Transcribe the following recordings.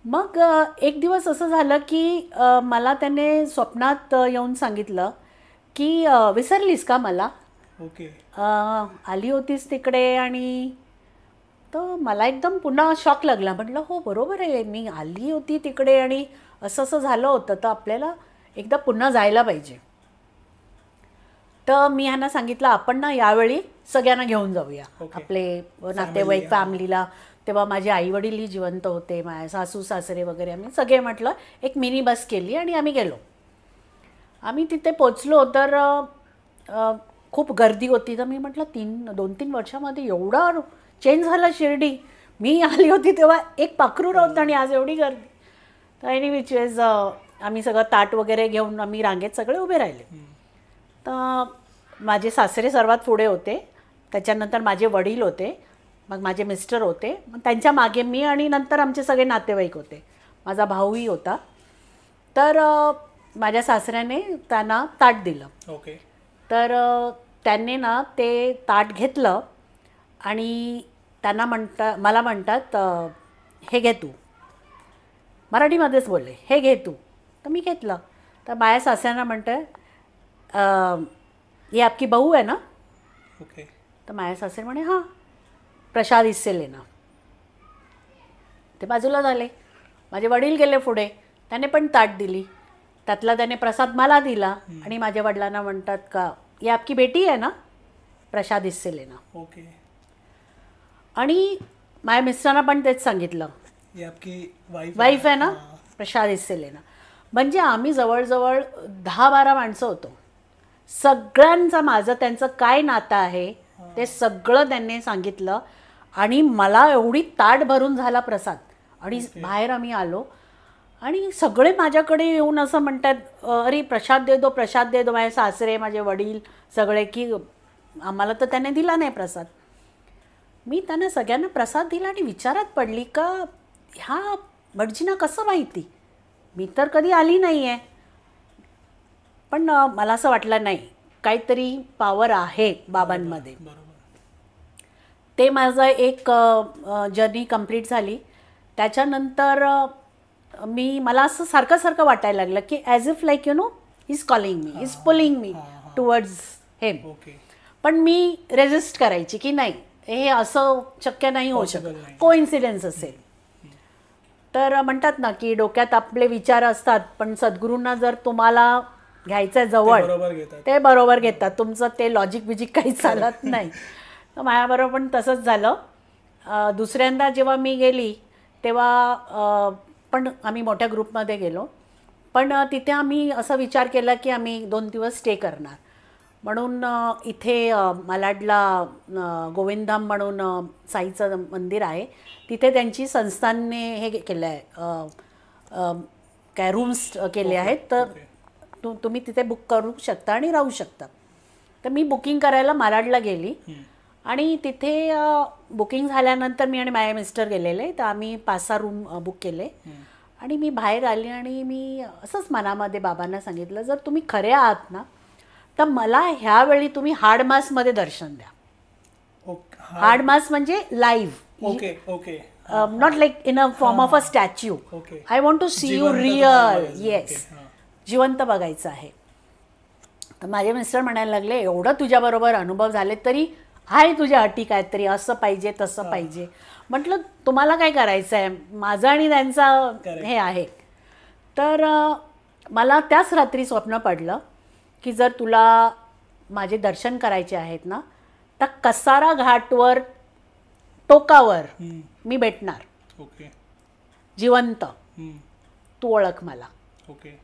मग एक दिवस असं झालं की मला त्याने स्वप्नात येऊन सांगितलं की विसरलीस का मला? ओके. आली होतीस तिकडे आणि तर मला एकदम पुन्हा शॉक लागला. म्हटलं हो बरोबर आहे, मी आली होती तिकडे आणि असं असं झालं होतं, तर आपल्याला एकदा पुन्हा जायला पाहिजे. तर मी ह्यांना सांगितलं आपण ना यावेळी सगळ्यांना घेऊन जाऊया, ओके. आपले फॅमिली. नातेवाईक फॅमिलीला. तेव्हा माझे आईवडीलही जिवंत होते, माझे सासू सासरे वगैरे, आम्ही सगळे म्हटलं एक मिनी बस केली आणि आम्ही गेलो. आम्ही तिथे पोचलो तर खूप गर्दी होती. तर मी म्हटलं 2-3 वर्षामध्ये एवढं चेंज झालं शिर्डी. मी आली होती तेव्हा एक पाखरू नव्हतं आणि आज एवढी गर्दी. तर एनी विच वेज आम्ही सगळं ताट वगैरे घेऊन आम्ही रांगेत सगळे उभे राहिले. तर माझे सासरे सर्वात पुढे होते, त्याच्यानंतर माझे वडील होते, मग माझे मिस्टर होते, मग त्यांच्या मागे मी आणि नंतर आमचे सगळे नातेवाईक होते, माझा भाऊही होता. तर माझ्या सासऱ्याने त्यांना ताट दिलं. ओके. तर त्यांनी ना ते ताट घेतलं आणि त्यांना मला म्हणतात हे घे तू. मराठीमध्येच बोलले, हे घे तू. तर मी घेतलं. तर माझ्या सासऱ्यांना म्हणतं ये आपकी बहू आहे ना? ओके. तर माझ्या सासरे म्हणे हां, प्रसाद इससे लेना. ते बाजूला झाले. माझे वडील गेले पुढे, त्याने पण ताट दिली. त्यातला त्याने प्रसाद मला दिला आणि माझ्या वडिलांना म्हणतात का ये आपकी बेटी आहे ना, प्रसाद इससे लेना. ओके. आणि माझ्या मिस्टरांना पण तेच सांगितलं, ये आपकी वाईफ आहे ना, हाँ. प्रसाद इससे लेना. म्हणजे आम्ही जवळजवळ 10-12 माणसं होतो. सगळ्यांचं माझं त्यांचं काय नातं आहे ते सगळं त्यांनी सांगितलं आणि मला एवढी ताट भरून झाला प्रसाद. आणि बाहेर आम्ही आलो आणि सगळे माझ्याकडे येऊन असं म्हणतात अरे प्रसाद दे दो, प्रसाद दे दो. माझे सासरे, माझे वडील सगळे, की आम्हाला तर त्याने दिला नाही प्रसाद. मी त्यांना सगळ्यांना प्रसाद दिला आणि विचारात पडली का ह्या भटजींना कसं माहिती, मी तर कधी आली नाही आहे. पण मला असं वाटलं नाही, काहीतरी पॉवर आहे बाबांमध्ये. बरोबर. ते माझं एक जर्नी कंप्लीट झाली. त्याच्यानंतर मला असं सारखं सारखं वाटायला लागलं की as if like you know is calling me, is pulling me towards him. Okay. पण मी रेजिस्ट करायची की नाही, हे असं शक्य नाही होऊ Possible शकत, नाही. कोइन्सिडन्स असेल. तर म्हणतात ना की डोक्यात आपले विचार असतात, पण सद्गुरूंना जर तुम्हाला घ्यायचं जवळ बरोबर घेतात. ते बरोबर घेतात. तुमचं ते लॉजिक बिजिक काही चालत नाही. तर माझ्याबरोबर पण तसंच झालं. दुसऱ्यांदा जेव्हा मी गेली तेव्हा पण आम्ही मोठ्या ग्रुपमध्ये गेलो. पण तिथे आम्ही असा विचार केला की आम्ही 2 दिवस स्टे करणार. म्हणून इथे मालाडला गोविंदधाम म्हणून साईचं मंदिर आहे, तिथे त्यांची संस्थांनी हे केलं आहे, काय रूम्स केले आहेत. तर तुम्ही तिथे बुक करू शकता आणि राहू शकता. तर मी बुकिंग करायला मालाडला गेली आणि तिथे बुकिंग झाल्यानंतर मी आणि माझे मिस्टर गेलेले, तर आम्ही 5-6 रूम बुक केले. आणि मी बाहेर आले आणि मी असंच मनामध्ये बाबांना सांगितलं, जर तुम्ही खरे आहात ना तर मला ह्यावेळी तुम्ही हार्ड मासमध्ये दर्शन द्या. हार्ड मास म्हणजे live, okay. Okay. Not like in a form of a statue. Okay. I want to see you जिवंत रिअल. बघायचं. Yes, okay. हां. जिवंत बघायचं आहे. तर माझे मिस्टर म्हणायला लागले एवढं तुझ्याबरोबर अनुभव झाले तरी आहे तुझ्या अटी काहीतरी, असं पाहिजे तसं पाहिजे. म्हटलं तुम्हाला काय करायचं आहे, माझं आणि त्यांचं हे आहे. तर मला त्याच रात्री स्वप्न पडलं की जर तुला माझे दर्शन करायचे आहेत ना तर कसारा घाटवर टोकावर मी भेटणार, ओके. जिवंत. तू ओळख मला. ओके.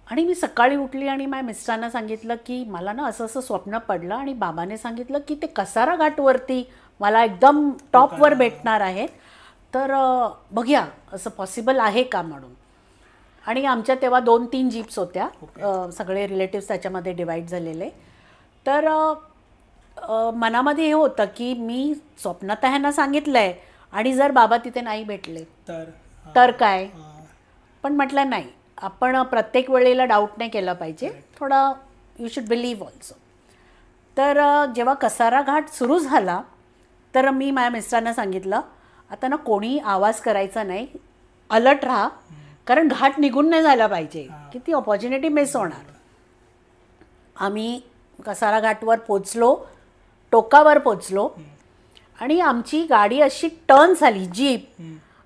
आणि मी सकाळी उठली आणि माझ्या मिस्टरांना सांगितलं की मला ना असं असं स्वप्न पडलं आणि बाबाने सांगितलं की ते कसारा घाटवरती मला एकदम टॉपवर भेटणार आहेत, तर बघूया असं पॉसिबल आहे का म्हणून. आणि आमच्या तेव्हा 2-3 जीप्स होत्या, सगळे रिलेटिव्स त्याच्यामध्ये डिवाईड झालेले. तर मनामध्ये हे होतं की मी स्वप्नात ह्यांना सांगितलं आहे आणि जर बाबा तिथे नाही भेटले तर काय. पण म्हटलं नाही, आपण प्रत्येक वेळेला डाऊट नाही केलं पाहिजे, थोडा यू शुड बिलीव्ह ऑल्सो. तर जेव्हा कसारा घाट सुरू झाला तर मी माझ्या मिस्टरांना सांगितलं आता ना कोणी आवाज करायचा नाही, अलर्ट राहा, कारण घाट निघून नाही झाला पाहिजे की ती ऑपॉर्च्युनिटी मिस होणार. आम्ही कसारा घाटवर पोचलो, टोकावर पोचलो आणि आमची गाडी अशी टर्न झाली जीप,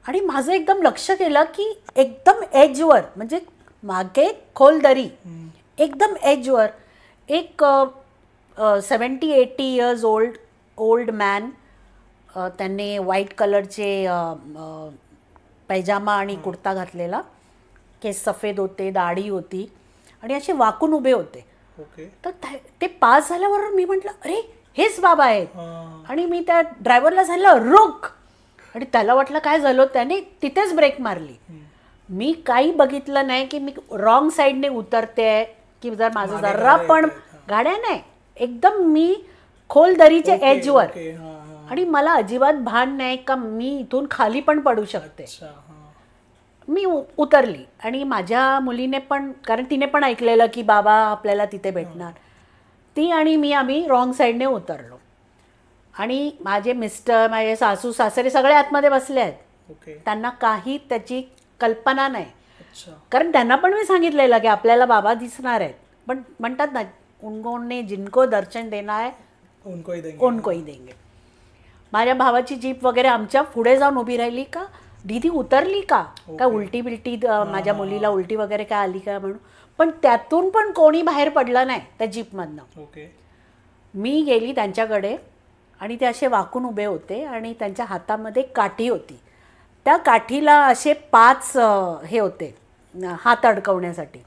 आणि माझं एकदम लक्ष केलं की एकदम एजवर, म्हणजे मागे खोल दरी, एकदम एजवर एक 70-80 इयर्स ओल्ड मॅन, त्यांनी व्हाईट कलरचे पैजामा आणि कुर्ता घातलेला, केस सफेद होते, दाढी होती आणि असे वाकून उभे होते. ओके. तर ते पास झाल्यावर मी म्हटलं अरे हेच बाबा आहेत. आणि मी त्या ड्रायव्हरला सांगितलं रोक, आणि त्याला वाटलं काय झालं, त्याने तिथेच ब्रेक मारली. मी काही बघितलं नाही की मी रॉंग साईडने उतरते की जर माझं जरा पण गाड्या नाही, एकदम मी खोल दरीच्या एजवर, आणि मला अजिबात भान नाही का मी इथून खाली पण पडू शकते. मी उतरली आणि माझ्या मुलीने पण, कारण तिने पण ऐकलेलं की बाबा आपल्याला तिथे भेटणार, ती आणि मी आम्ही रॉंग साईडने उतरलो. आणि माझे मिस्टर, माझे सासू सासरे सगळे आतमध्ये बसले आहेत. त्यांना काही त्याची कल्पना नाही, कारण त्यांना पण मी सांगितलेलं की आपल्याला बाबा दिसणार आहेत, पण म्हणतात ना उन्होंने जिनको दर्शन देना है उनको ही देंगे. माझ्या भावाची जीप वगैरे आमच्या पुढे जाऊन उभी राहिली का दीदी उतरली का, काय उलटी बिलटी माझ्या मुलीला उलटी वगैरे काय आली का म्हणून, पण त्यातून पण कोणी बाहेर पडलं नाही त्या जीपमधनं. मी गेली त्यांच्याकडे आणि ते असे वाकून उभे होते आणि त्यांच्या हातामध्ये काठी होती. त्या काठीला असे 5 हे होते हात अडकवण्यासाठी.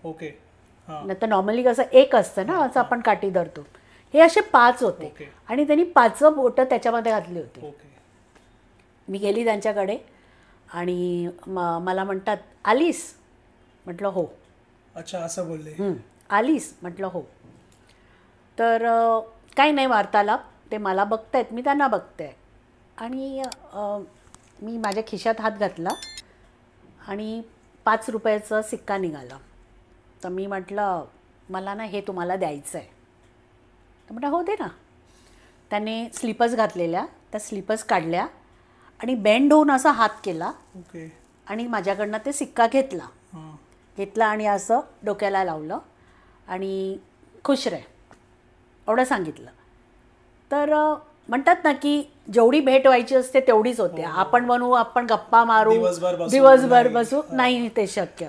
नाही तर नॉर्मली कसं एक असतं ना, असं आपण काठी धरतो, हे असे 5 होते आणि त्यांनी 5 बोटं त्याच्यामध्ये घातली होती. मी गेली त्यांच्याकडे आणि मला म्हणतात आलीस, म्हटलं हो. अच्छा, असं बोलले. आलीस, म्हटलं हो. तर काही नाही वार्तालाप, ते मला बघतायत, मी त्यांना बघते. आणि मी माझ्या खिशात हात घातला आणि 5 रुपयाचा सिक्का निघाला. तर मी म्हटलं मला ना हे तुम्हाला द्यायचं आहे. तर म्हटलं हो दे ना. त्याने स्लीपर्स घातलेल्या, त्या स्लीपर्स काढल्या आणि बेंड होऊन असा हात केला आणि माझ्याकडनं ते सिक्का घेतला आणि असं डोक्याला लावलं आणि खुश रे एवढं सांगितलं. तर म्हणतात ना की जेवढी भेट व्हायची असते तेवढीच होते. आपण बनवू, आपण गप्पा मारू, दिवसभर बसू, नाही ते शक्य.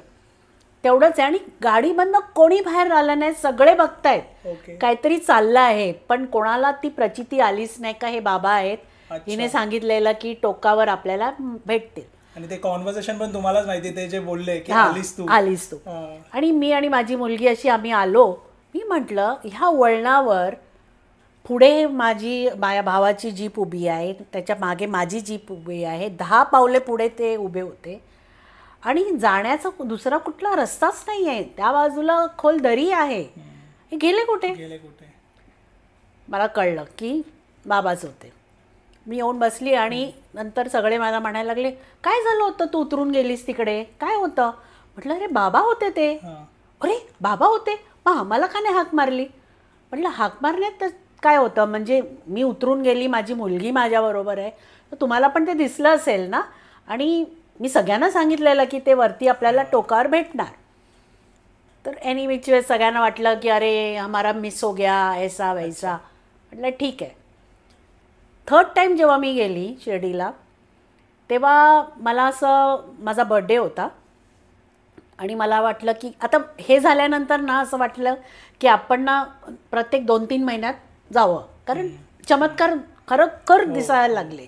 तेवढंच आहे. आणि गाडीमधनं कोणी बाहेर आलं नाही, सगळे बघतायत काहीतरी चाललं आहे, पण कोणाला ती प्रचिती आलीच नाही का हे बाबा आहेत, हिने सांगितलेलं की टोकावर आपल्याला भेटतील. आणि ते कॉन्व्हर्सेशन पण तुम्हालाच माहिती, ते जे बोलले की आलीस तू. आणि मी आणि माझी मुलगी अशी आम्ही आलो. मी म्हटलं ह्या वळणावर पुढे माझ्या भावाची जीप उभी आहे, त्याच्या मागे माझी जीप उभी आहे, 10 पावले पुढे ते उभे होते आणि जाण्याचा दुसरा कुठला रस्ताच नाही आहे, त्या बाजूला खोल दरी आहे. हे गेले कुठे? मला कळलं की बाबाच होते. मी येऊन बसली आणि नंतर सगळे मला म्हणायला लागले काय झालं होतं, तू उतरून गेलीस तिकडे, काय होतं? म्हटलं अरे बाबा होते ते. अरे बाबा होते, मग आम्हाला का नाही हाक मारली? म्हटलं हाक मारण्यात काय होतं, म्हणजे मी उतरून गेली, माझी मुलगी माझ्याबरोबर आहे, तर तुम्हाला पण ते दिसलं असेल ना. आणि मी सगळ्यांना सांगितलेलं की ते वरती आपल्याला टोकावर भेटणार. तर एनी विच वे सगळ्यांना वाटलं की अरे हमारा मिस हो गया ऐसा वैसा. म्हटलं ठीक आहे. 3rd टाईम जेव्हा मी गेली शिर्डीला, तेव्हा मला असं माझा बर्थडे होता आणि मला वाटलं की आता हे झाल्यानंतर ना असं वाटलं की आपण ना प्रत्येक 2-3 महिन्यात जावं, कारण चमत्कार खरोखर दिसायला लागले.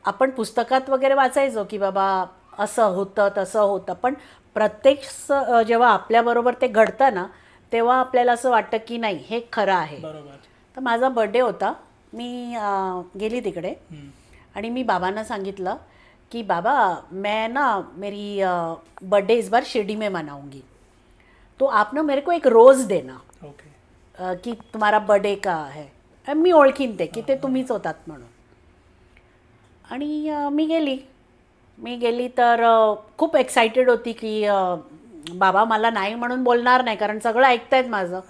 आपण पुस्तकात वगैरे वाचायचो की बाबा असं होतं तसं होतं, पण प्रत्यक्ष जेव्हा आपल्याबरोबर ते घडतं ना तेव्हा आपल्याला असं वाटतं की नाही हे खरं आहे. तर माझा बर्थडे होता, मी गेली तिकडे आणि मी बाबांना सांगितलं कि बाबा मैं ना मेरी बर्थडे इस बार शिरडी में मनाऊंगी, तो आप ना मेरे को एक रोज़ देना. की तुम्हारा बर्थडे का है. मी ओळखीन ते की ते तुम्हीच होतात म्हणून. आणि मी गेली तर खूप एक्सायटेड होती की बाबा मला नाही म्हणून बोलणार नाही, कारण सगळं ऐकतायत माझं,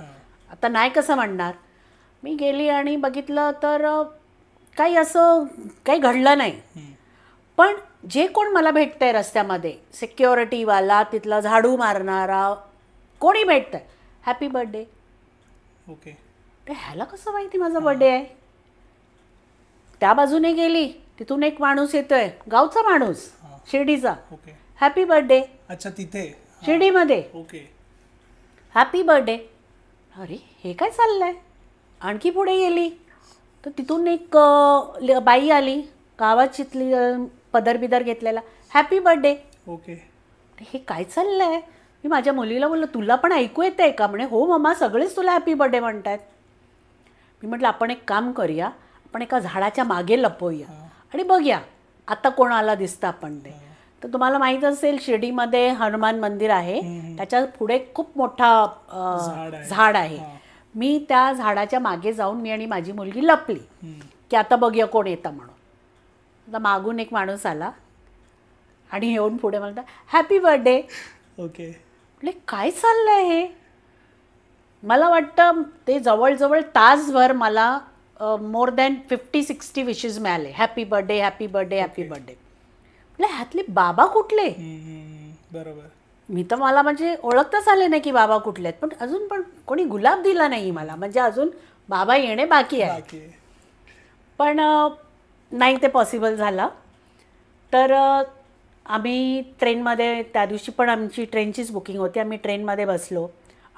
आता नाही कसं म्हणणार. मी गेली आणि बघितलं तर काही असं काही घडलं नाही, पण जे कोण मला भेटतंय रस्त्यामध्ये, सिक्युरिटीवाला, तिथला झाडू मारणारा, कोणी भेटतंय, हॅपी बर्थडे. ओके. ते ह्याला कसं माहिती माझा बर्थडे आहे? त्या बाजूने गेली, तिथून एक माणूस येतोय, गावचा माणूस, शिर्डीचा, ओके. Happy birthday. अच्छा, तिथे शिर्डीमध्ये ओके. Happy birthday. अरे हे काय चाललंय? आणखी पुढे गेली तर तिथून एक बाई आली, गावाचीतली, पदर बिदर घेतलेला, हॅपी बर्थडे. ओके. हे काय चाललंय? मी माझ्या मुलीला बोललो, तुला पण ऐकू येतंय का? म्हणे हो मम्मा, सगळेच तुला हॅपी बर्थडे म्हणतात. मी म्हटलं आपण एक काम करूया, आपण एका झाडाच्या मागे लपवूया आणि बघूया आता कोणाला दिसतं आपण ते. तर तुम्हाला माहीत असेल शिर्डीमध्ये हनुमान मंदिर आहे, त्याच्या पुढे खूप मोठा झाड आहे. मी त्या झाडाच्या मागे जाऊन मी आणि माझी मुलगी लपली की आता बघूया कोण येतं म्हणून. आता मागून एक माणूस आला आणि येऊन पुढे म्हणता हॅपी बर्थडे. ओके. म्हटले काय चाललंय हे? मला वाटतं ते जवळजवळ तासभर मला मोर दॅन 50-60 विशेस मिळाले, happy birthday happy birthday happy birthday. म्हटलं ह्यातले बाबा कुठले? बरोबर. मी तर मला म्हणजे ओळखताच आले नाही की बाबा कुठले आहेत, पण अजून पण कोणी गुलाब दिला नाही मला, म्हणजे अजून बाबा येणे बाकी आहे. पण नाही ते पॉसिबल झालं. तर आम्ही ट्रेनमध्ये, त्या दिवशी पण आमची ट्रेनचीच बुकिंग होती, आम्ही ट्रेनमध्ये बसलो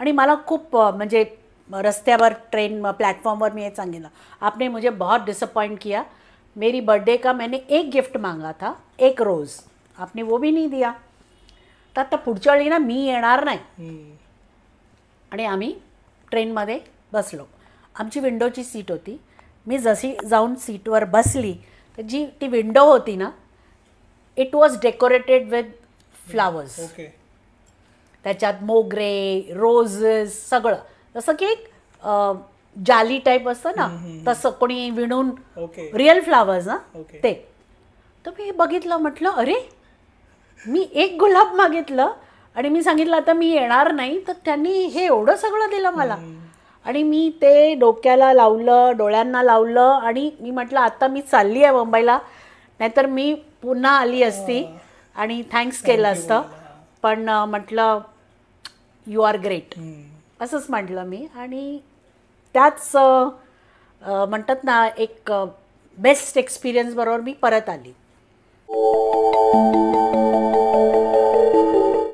आणि मला खूप म्हणजे रस्त्यावर ट्रेन प्लेटफॉर्मवर मी हे सांगितलं, आपने मुझे बहुत डिसअपॉइंट किया, मेरी बर्थडे का मैंने एक गिफ्ट मांगा था, एक रोज़, आपने वो भी नहीं दिया. तर आता पुढच्या वेळी ना मी येणार नाही. आणि आम्ही ट्रेनमध्ये बसलो. आमची विंडोची सीट होती. मी जशी जाऊन सीटवर बसली तर जी ती विंडो होती ना, it was decorated with flowers. Okay. त्याच्यात मोगरे, रोजेस, सगळं जसं की एक जाली टाईप असतं ना, तसं कोणी विणून, रिअल फ्लावर्स ना ते. तर मी बघितलं, म्हटलं अरे मी एक गुलाब मागितलं आणि मी सांगितलं आता मी येणार नाही, तर त्यांनी हे एवढं सगळं दिलं मला. आणि मी ते डोक्याला लावलं, डोळ्यांना लावलं आणि मी म्हटलं आता मी चालली आहे मुंबईला, नाहीतर मी पुन्हा आली असती आणि थँक्स केलं असतं, पण म्हटलं यू आर ग्रेट असंच म्हटलं मी. आणि त्याच म्हणतात ना एक बेस्ट एक्सपिरियन्स बरोबर मी परत आली.